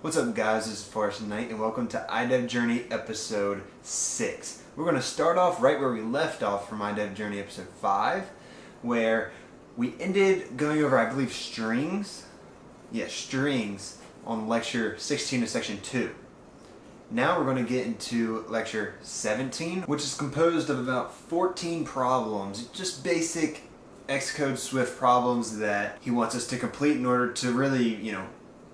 What's up guys, this is Forrest Knight and welcome to iDev Journey episode 6. We're going to start off right where we left off from iDev Journey episode 5, where we ended going over, I believe, strings on lecture 16 of section 2. Now we're going to get into lecture 17, which is composed of about 14 problems, just basic Xcode Swift problems that he wants us to complete in order to really,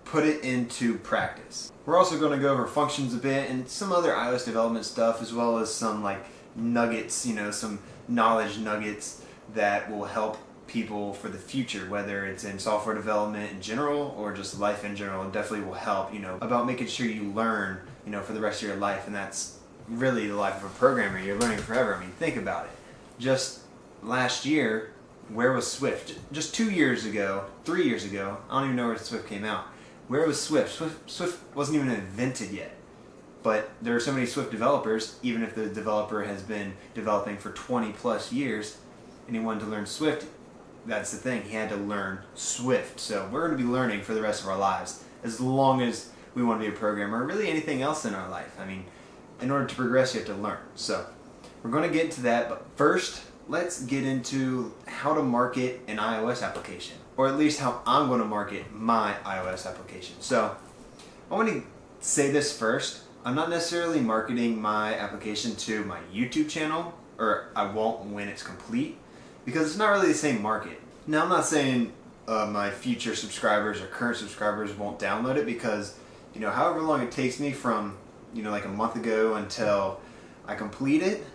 put it into practice. We're also going to go over functions a bit and some other iOS development stuff, as well as some nuggets, some knowledge nuggets that will help people for the future, whether it's in software development in general or just life in general. It definitely will help, about making sure you learn, for the rest of your life, and that's really the life of a programmer. You're learning forever. I mean, think about it. Just last year, where was Swift? Just 2 years ago, 3 years ago, I don't even know where Swift came out. Where was Swift? Swift wasn't even invented yet. But there are so many Swift developers, even if the developer has been developing for 20 plus years, and he wanted to learn Swift, that's the thing, he had to learn Swift. So we're going to be learning for the rest of our lives, as long as we want to be a programmer, or really anything else in our life. I mean, in order to progress, you have to learn. So we're going to get to that, but first, let's get into how to market an iOS application, or at least how I'm going to market my iOS application. So I want to say this first. I'm not necessarily marketing my application to my YouTube channel, or I won't when it's complete, because it's not really the same market. Now, I'm not saying my future subscribers or current subscribers won't download it, because however long it takes me from like a month ago until I complete it,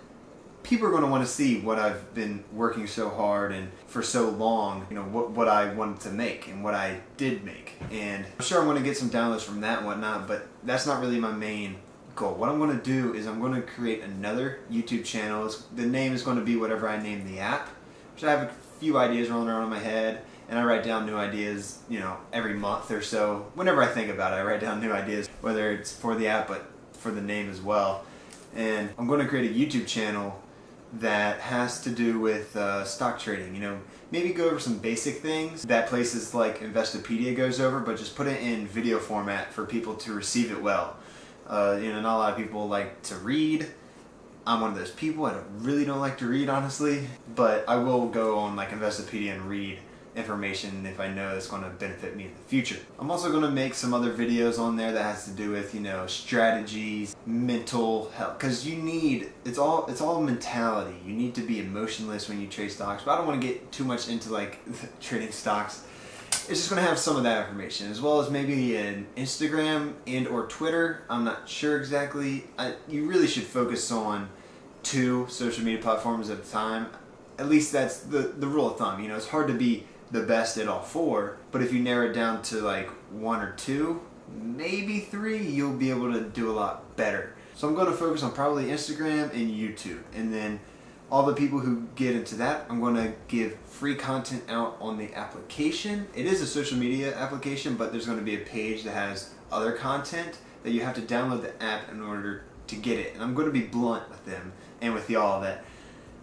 people are going to want to see what I've been working so hard and for so long, what I wanted to make and what I did make. And I'm sure I'm going to get some downloads from that and whatnot, but that's not really my main goal. What I'm going to do is I'm going to create another YouTube channel. The name is going to be whatever I name the app, which I have a few ideas rolling around in my head, and I write down new ideas, every month or so. Whenever I think about it, I write down new ideas, whether it's for the app, but for the name as well. And I'm going to create a YouTube channel that has to do with stock trading. Maybe go over some basic things that places like Investopedia goes over, but just put it in video format for people to receive it well. Not a lot of people like to read. I'm one of those people. I really don't like to read, honestly, but I will go on Investopedia and read information if I know it's going to benefit me in the future. I'm also going to make some other videos on there that has to do with strategies, mental health, because it's all mentality. You need to be emotionless when you trade stocks, but I don't want to get too much into trading stocks. It's just going to have some of that information, as well as maybe an Instagram and or Twitter. I'm not sure exactly. You really should focus on 2 social media platforms at a time. At least that's the rule of thumb. It's hard to be the best at all 4, but if you narrow it down to 1 or 2, maybe 3, you'll be able to do a lot better. So I'm going to focus on probably Instagram and YouTube, and then all the people who get into that, I'm going to give free content out on the application. It is a social media application, but there's going to be a page that has other content that you have to download the app in order to get it. And I'm going to be blunt with them and with y'all that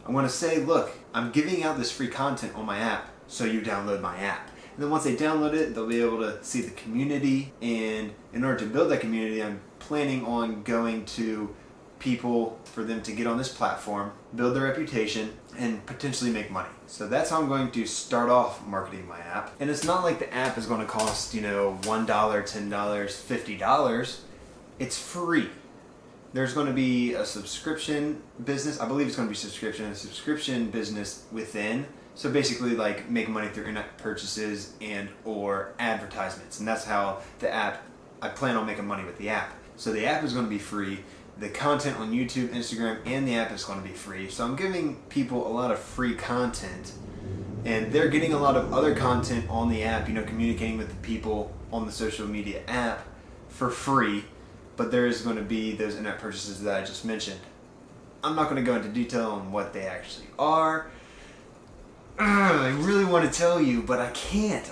I'm going to say, look, I'm giving out this free content on my app, so you download my app. And then once they download it, they'll be able to see the community, and in order to build that community, I'm planning on going to people for them to get on this platform, build their reputation, and potentially make money. So that's how I'm going to start off marketing my app. And it's not like the app is going to cost, $1, $10, $50. It's free. There's going to be a subscription business. I believe it's going to be a subscription business within. So basically make money through in-app purchases and or advertisements. And that's how I plan on making money with the app. So the app is going to be free. The content on YouTube, Instagram, and the app is going to be free. So I'm giving people a lot of free content, and they're getting a lot of other content on the app, communicating with the people on the social media app for free. But there is going to be those in-app purchases that I just mentioned. I'm not going to go into detail on what they actually are. I really want to tell you, but I can't,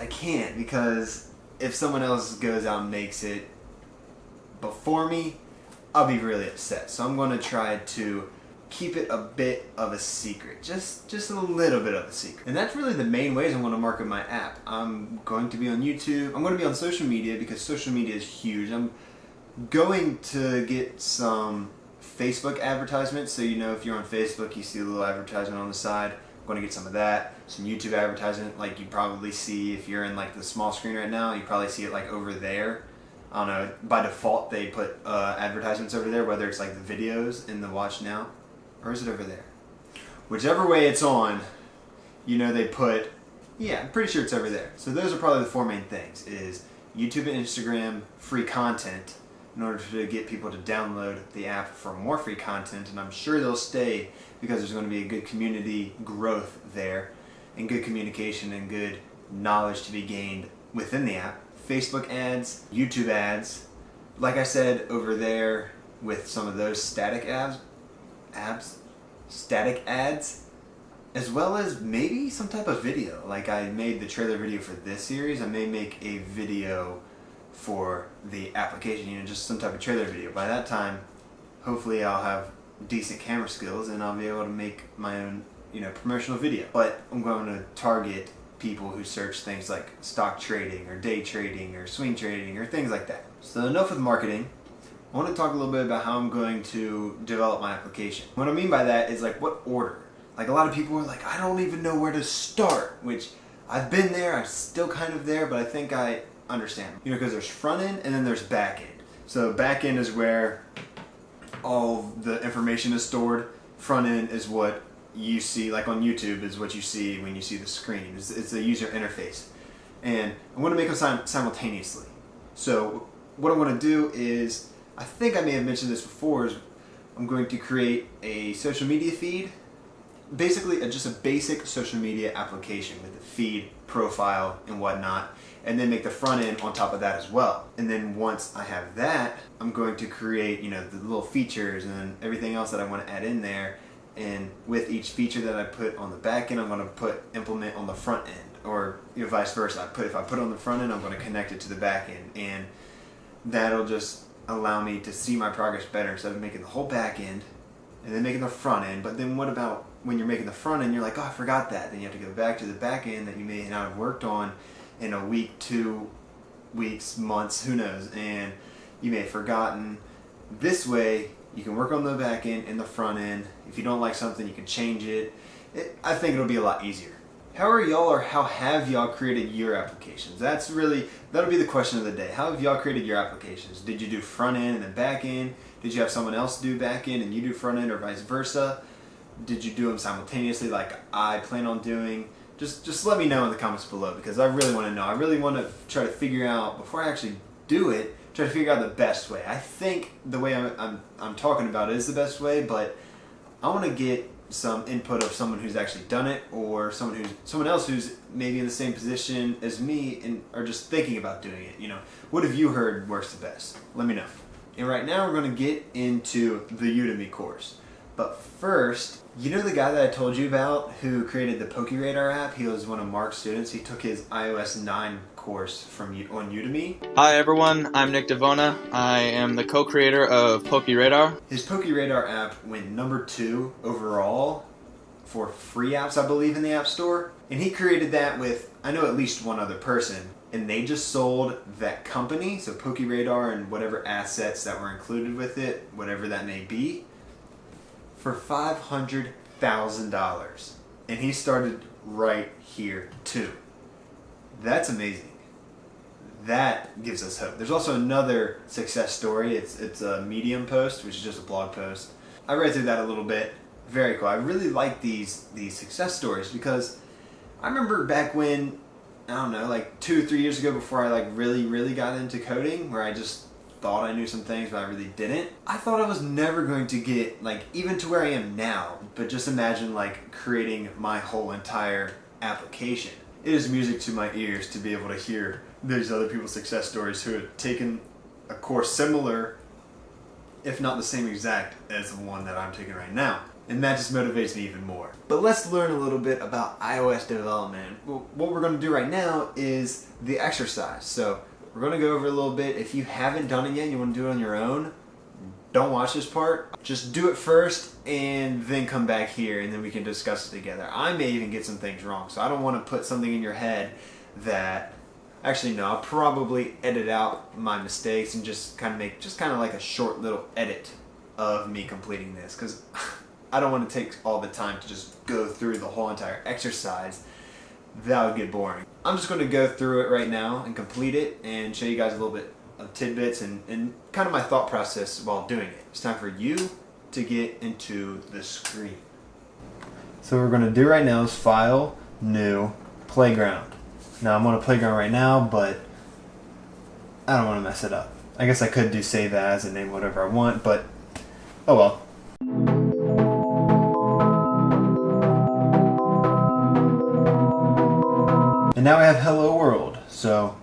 because if someone else goes out and makes it before me, I'll be really upset. So I'm going to try to keep it a bit of a secret, just a little bit of a secret. And that's really the main ways I want to market my app. I'm going to be on YouTube, I'm going to be on social media because social media is huge. I'm going to get some Facebook advertisements, so if you're on Facebook you see a little advertisement on the side. I'm going to get some of that, some YouTube advertisement like you probably see if you're in like the small screen right now. You probably see it like over there. I don't know, by default they put advertisements over there, whether it's like the videos in the watch now, or is it over there? Whichever way it's on, they put, yeah, I'm pretty sure it's over there. So those are probably the four main things, is YouTube and Instagram, free content, in order to get people to download the app for more free content, and I'm sure they'll stay because there's going to be a good community growth there, and good communication and good knowledge to be gained within the app. Facebook ads, YouTube ads, like I said over there with some of those static ads, as well as maybe some type of video. Like I made the trailer video for this series, I may make a video for the application, just some type of trailer video. By that time, hopefully I'll have decent camera skills and I'll be able to make my own, promotional video. But I'm going to target people who search things like stock trading or day trading or swing trading or things like that. So enough with marketing. I want to talk a little bit about how I'm going to develop my application. What I mean by that is like what order. Like a lot of people are like, I don't even know where to start, which I've been there, I'm still kind of there, but I think I understand. Because there's front end and then there's back end. So back end is where all the information is stored. Front end is what you see, like on YouTube, is what you see when you see the screen. It's the user interface. And I want to make them simultaneously. So what I want to do is, I think I may have mentioned this before, is I'm going to create a social media feed. Basically just a basic social media application with a feed, profile, and whatnot, and then make the front end on top of that as well. And then once I have that, I'm going to create, the little features and everything else that I want to add in there. And with each feature that I put on the back end, I'm going to implement on the front end, or vice versa. If I put it on the front end, I'm going to connect it to the back end, and that'll just allow me to see my progress better instead of making the whole back end and then making the front end. But then what about when you're making the front end, you're like, oh, I forgot that. Then you have to go back to the back end that you may not have worked on in a week, 2 weeks, months, who knows, and you may have forgotten. This way, you can work on the back end and the front end. If you don't like something, you can change it. I think it'll be a lot easier. How have y'all created your applications? That'll be the question of the day. How have y'all created your applications? Did you do front end and then back end? Did you have someone else do back end and you do front end, or vice versa? Did you do them simultaneously like I plan on doing? Just let me know in the comments below, because I really want to know. I really want to try to figure out, before I actually do it, try to figure out the best way. I think the way I'm talking about it is the best way, but I want to get some input of someone who's actually done it, or someone else who's maybe in the same position as me and are just thinking about doing it. What have you heard works the best? Let me know. And right now we're going to get into the Udemy course. But first, the guy that I told you about who created the PokeRadar app? He was one of Mark's students. He took his iOS 9 course on Udemy. Hi everyone, I'm Nick Devona. I am the co-creator of PokeRadar. His PokeRadar app went number 2 overall for free apps, I believe, in the App Store. And he created that with, I know, at least one other person. And they just sold that company, so PokeRadar and whatever assets that were included with it, whatever that may be, for $500,000. And he started right here too. That's amazing. That gives us hope. There's also another success story. It's a Medium post, which is just a blog post. I read through that a little bit. Very cool. I really like these success stories, because I remember back when, I don't know, like 2 or 3 years ago, before I really got into coding, where I just thought I knew some things but I really didn't. I thought I was never going to get even to where I am now, but just imagine creating my whole entire application. It is music to my ears to be able to hear these other people's success stories who have taken a course similar, if not the same exact, as the one that I'm taking right now. And that just motivates me even more. But let's learn a little bit about iOS development. Well, what we're going to do right now is the exercise. So we're going to go over a little bit. If you haven't done it yet, you want to do it on your own, don't watch this part. Just do it first and then come back here and then we can discuss it together. I may even get some things wrong, so I don't want to put something in your head that, actually no, I'll probably edit out my mistakes and just kind of make like a short little edit of me completing this, because I don't want to take all the time to just go through the whole entire exercise. That would get boring. I'm just going to go through it right now and complete it and show you guys a little bit of tidbits and kind of my thought process while doing it. It's time for you to get into the screen. So what we're going to do right now is File, New, Playground. Now I'm on a playground right now, but I don't want to mess it up. I guess I could do save as and name whatever I want, but oh well. And now we have Hello World, so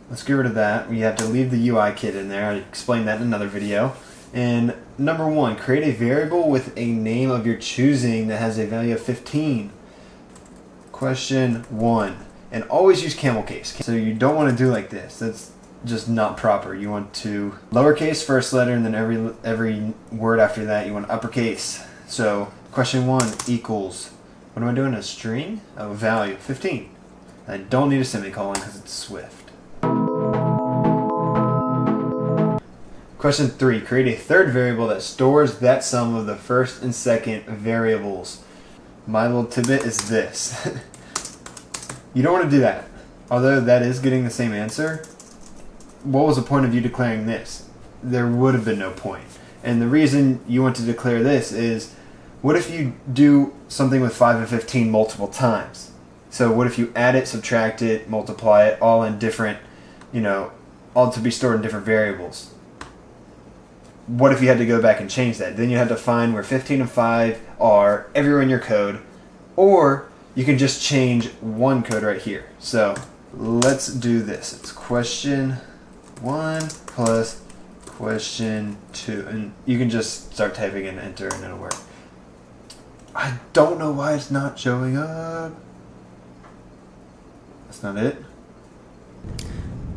let's get rid of that. We have to leave the UI kit in there. I explained that in another video. And number 1, create a variable with a name of your choosing that has a value of 15. Question 1, and always use camel case. So you don't want to do like this. That's just not proper. You want to lowercase first letter, and then every word after that you want uppercase. So question 1 equals, what am I doing, a string? Oh, value, 15. I don't need a semicolon because it's Swift. Question 3, create a third variable that stores that sum of the first and second variables. My little tidbit is this. You don't want to do that. Although that is getting the same answer, what was the point of you declaring this? There would have been no point. And the reason you want to declare this is, what if you do something with 5 and 15 multiple times? So what if you add it, subtract it, multiply it, all in different, all to be stored in different variables? What if you had to go back and change that? Then you have to find where 15 and 5 are everywhere in your code, or you can just change one code right here. So let's do this. It's question 1 plus question 2, and you can just start typing and enter and it'll work. I don't know why it's not showing up. That's not it.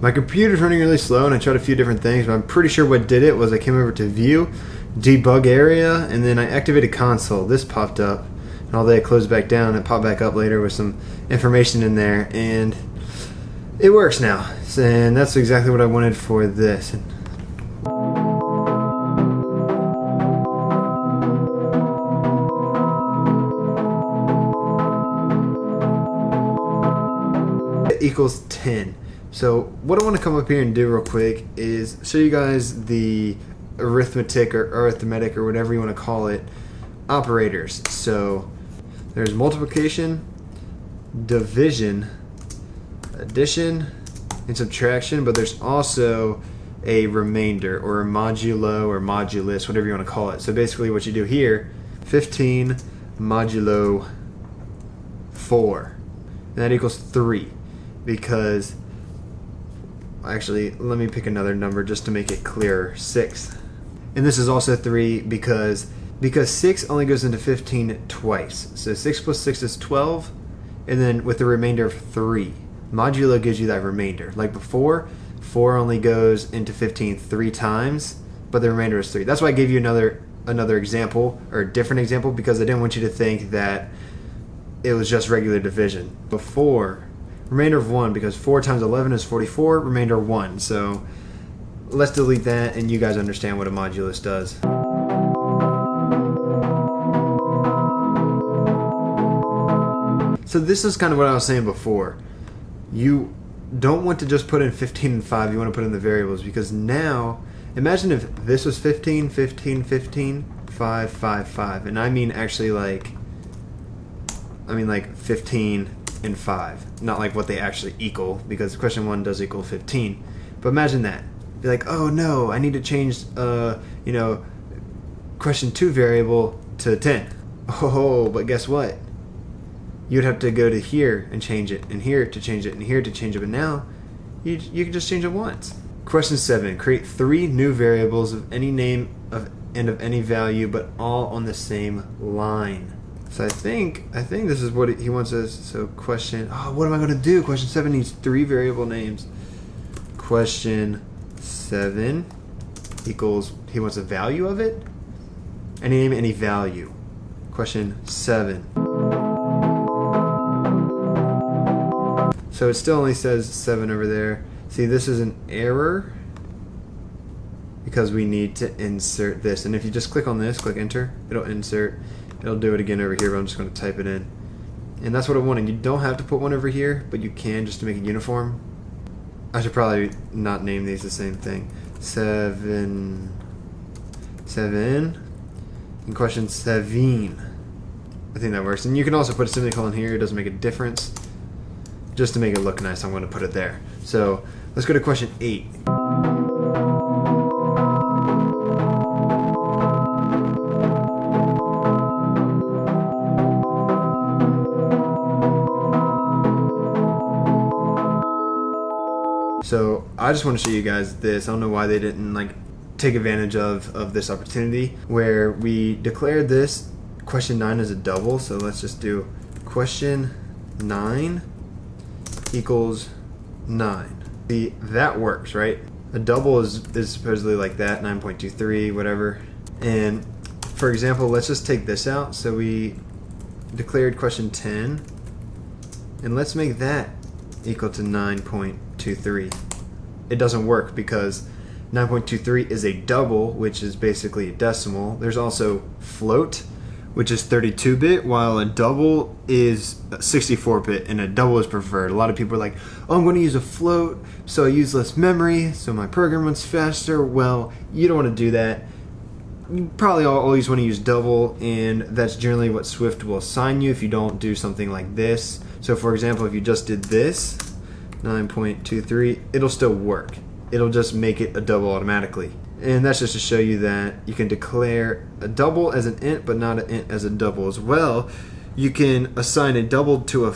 My computer's running really slow and I tried a few different things, but I'm pretty sure what did it was I came over to View, Debug Area, and then I activated Console. This popped up, and although it closed back down, it popped back up later with some information in there, and it works now. And that's exactly what I wanted for this. Equals 10. So what I want to come up here and do real quick is show you guys the arithmetic or whatever you want to call it operators. So there's multiplication, division, addition, and subtraction, but there's also a remainder or a modulo or modulus, whatever you want to call it. So basically what you do here, 15 modulo 4, and that equals 3. Because, actually, let me pick another number just to make it clearer. 6. And this is also 3 because 6 only goes into 15 twice. So 6 plus 6 is 12, and then with the remainder of 3. Modulo gives you that remainder. Like before, 4 only goes into 15 3 times, but the remainder is 3. That's why I gave you another example, or a different example, because I didn't want you to think that it was just regular division. Before, remainder of 1, because 4 times 11 is 44, remainder 1. So let's delete that and you guys understand what a modulus does. So this is kind of what I was saying before. You don't want to just put in 15 and 5, you want to put in the variables, because now, imagine if this was 15, 15, 15, 5, 5, 5. And I mean actually like 15 and 5, not like what they actually equal, because question 1 does equal 15. But imagine that. Be like, oh no, I need to change question 2 variable to 10. Oh, but guess what? You'd have to go to here and change it, and here to change it, and here to change it, but now you can just change it once. Question 7, create 3 new variables of any name and of any value, but all on the same line. So I think this is what he wants us. So question, what am I going to do? Question 7 needs 3 variable names. Question 7, equals, he wants a value of it. Any name, any value. Question 7. So it still only says 7 over there. See, this is an error because we need to insert this. And if you just click on this, click enter, it'll insert. It'll do it again over here, but I'm just going to type it in. And that's what I wanted. You don't have to put one over here, but you can just to make it uniform. I should probably not name these the same thing. 7. And question 7. I think that works. And you can also put a semicolon here. It doesn't make a difference. Just to make it look nice, I'm going to put it there. So let's go to question 8. So I just want to show you guys this. I don't know why they didn't like take advantage of this opportunity where we declared this question 9 as a double. So let's just do question 9 equals 9. See, that works, right? A double is supposedly like that, 9.23, whatever. And for example, let's just take this out. So we declared question 10, and let's make that equal to 9.23. It doesn't work because 9.23 is a double, which is basically a decimal. There's also float, which is 32-bit, while a double is 64-bit, and a double is preferred. A lot of people are like, oh, I'm going to use a float, so I use less memory, so my program runs faster. Well, you don't want to do that. You probably always want to use double, and that's generally what Swift will assign you if you don't do something like this. So for example, if you just did this, 9.23, it'll still work. It'll just make it a double automatically. And that's just to show you that you can declare a double as an int, but not an int as a double as well. You can assign a double to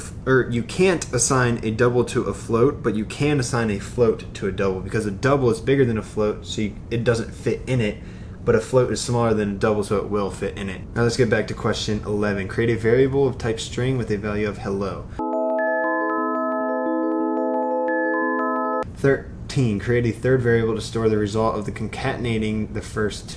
you can't assign a double to a float, but you can assign a float to a double because a double is bigger than a float, so it doesn't fit in it. But a float is smaller than a double, so it will fit in it. Now let's get back to question 11. Create a variable of type string with a value of hello. 13. Create a third variable to store the result of concatenating the first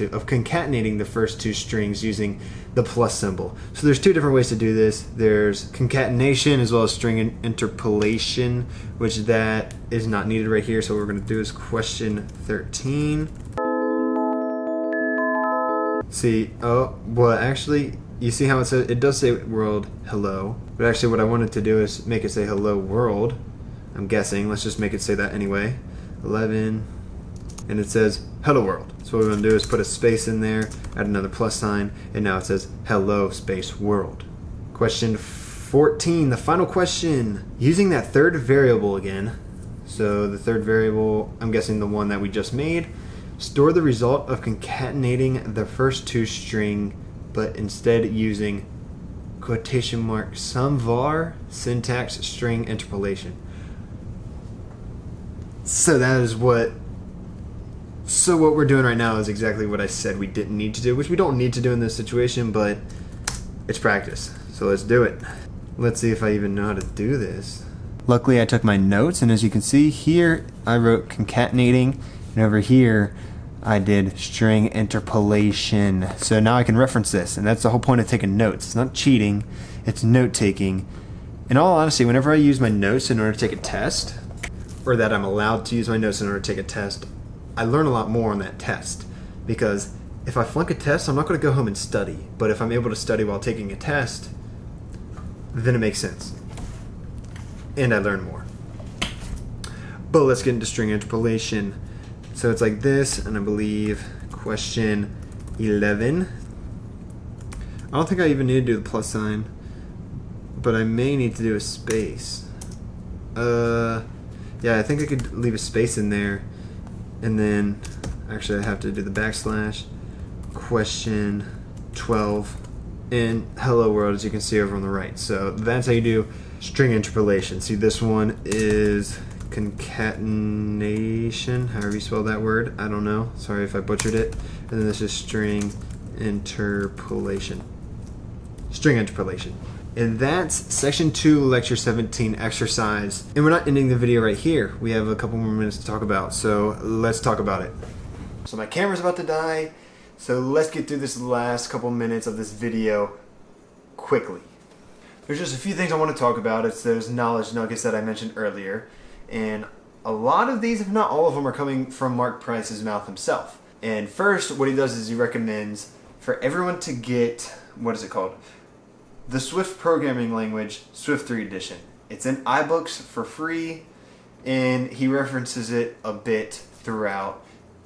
two strings using the plus symbol. So there's two different ways to do this. There's concatenation as well as string interpolation, which that is not needed right here. So what we're going to do is question 13. See, actually, you see how it does say world hello, but actually what I wanted to do is make it say hello world. I'm guessing. Let's just make it say that anyway. 11, and it says hello world. So what we're going to do is put a space in there, add another plus sign, and now it says hello space world. Question 14, the final question. Using that third variable again, so the third variable, I'm guessing the one that we just made, store the result of concatenating the first two string, but instead using quotation mark some var syntax string interpolation. So that is what we're doing right now is exactly what I said we didn't need to do, which we don't need to do in this situation, but it's practice. So let's do it. Let's see if I even know how to do this. Luckily I took my notes, and as you can see here, I wrote concatenating, and over here I did string interpolation. So now I can reference this, and that's the whole point of taking notes. It's not cheating, it's note taking. In all honesty, whenever I use my notes in order to take a test, or that I'm allowed to use my notes in order to take a test, I learn a lot more on that test. Because if I flunk a test, I'm not going to go home and study. But if I'm able to study while taking a test, then it makes sense. And I learn more. But let's get into string interpolation. So it's like this, and I believe question 11. I don't think I even need to do the plus sign, but I may need to do a space. Yeah, I think I could leave a space in there, and then actually I have to do the backslash. Question 12 and hello world, as you can see over on the right. So that's how you do string interpolation. See, this one is concatenation, however you spell that word. I don't know. Sorry if I butchered it. And then this is string interpolation. String interpolation. And that's section 2, lecture 17 exercise. And we're not ending the video right here. We have a couple more minutes to talk about, so let's talk about it. So my camera's about to die, so let's get through this last couple minutes of this video quickly. There's just a few things I want to talk about. It's those knowledge nuggets that I mentioned earlier, and a lot of these, if not all of them, are coming from Mark Price's mouth himself. And first, what he does is he recommends for everyone to get, what is it called? The Swift programming language, Swift 3 edition. It's in iBooks for free, and he references it a bit throughout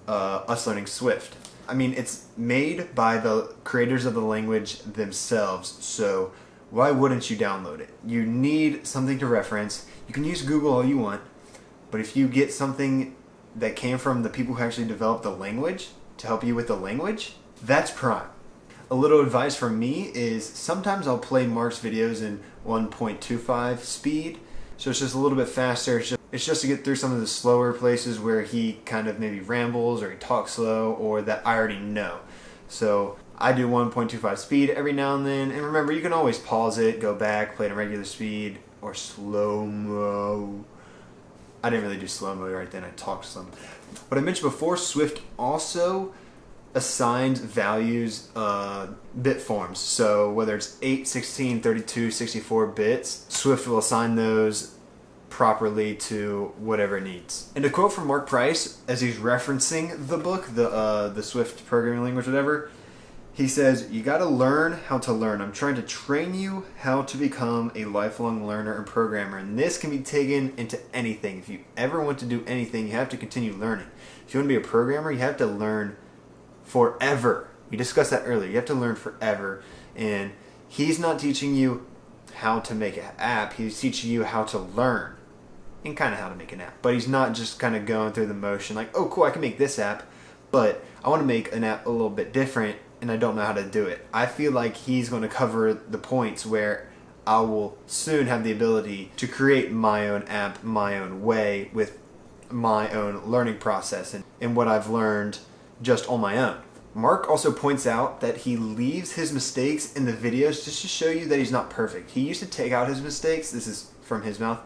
Us Learning Swift. I mean, it's made by the creators of the language themselves, so why wouldn't you download it? You need something to reference. You can use Google all you want, but if you get something that came from the people who actually developed the language to help you with the language, that's prime. A little advice from me is sometimes I'll play Mark's videos in 1.25 speed, so it's just a little bit faster. It's just to get through some of the slower places where he kind of maybe rambles or he talks slow or that I already know. So I do 1.25 speed every now and then, and remember, you can always pause it, go back, play it at regular speed or slow-mo. I didn't really do slow-mo right then, I talked slow-mo. But I mentioned before, Swift also assigns values bit forms. So whether it's 8, 16, 32, 64 bits, Swift will assign those properly to whatever it needs. And to quote from Mark Price, as he's referencing the book, the Swift programming language, whatever, he says, you gotta learn how to learn. I'm trying to train you how to become a lifelong learner and programmer. And this can be taken into anything. If you ever want to do anything, you have to continue learning. If you want to be a programmer, you have to learn forever. We discussed that earlier. You have to learn forever. And he's not teaching you how to make an app. He's teaching you how to learn and kind of how to make an app. But he's not just kind of going through the motion like, oh, cool, I can make this app, but I want to make an app a little bit different and I don't know how to do it. I feel like he's going to cover the points where I will soon have the ability to create my own app, my own way, with my own learning process and what I've learned just on my own. Mark also points out that he leaves his mistakes in the videos just to show you that he's not perfect. He used to take out his mistakes. This is from his mouth.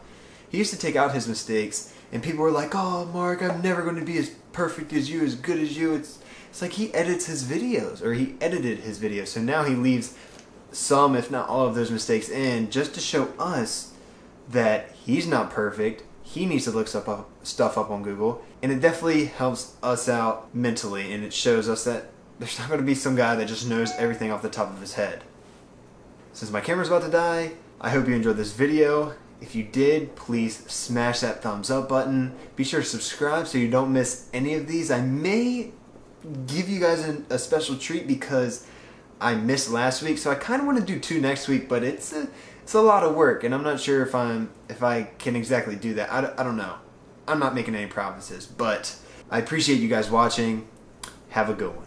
He used to take out his mistakes and people were like, oh, Mark, I'm never going to be as perfect as you, as good as you. It's like he edits his videos, or he edited his videos. So now he leaves some, if not all of those mistakes in just to show us that he's not perfect. He needs to look stuff up on Google, and it definitely helps us out mentally, and it shows us that there's not going to be some guy that just knows everything off the top of his head. Since my camera's about to die, I hope you enjoyed this video. If you did, please smash that thumbs up button. Be sure to subscribe so you don't miss any of these. I may give you guys a special treat because I missed last week, so I kind of want to do 2 next week, but it's a lot of work, and I'm not sure if I can exactly do that. I don't know. I'm not making any promises, but I appreciate you guys watching. Have a good one.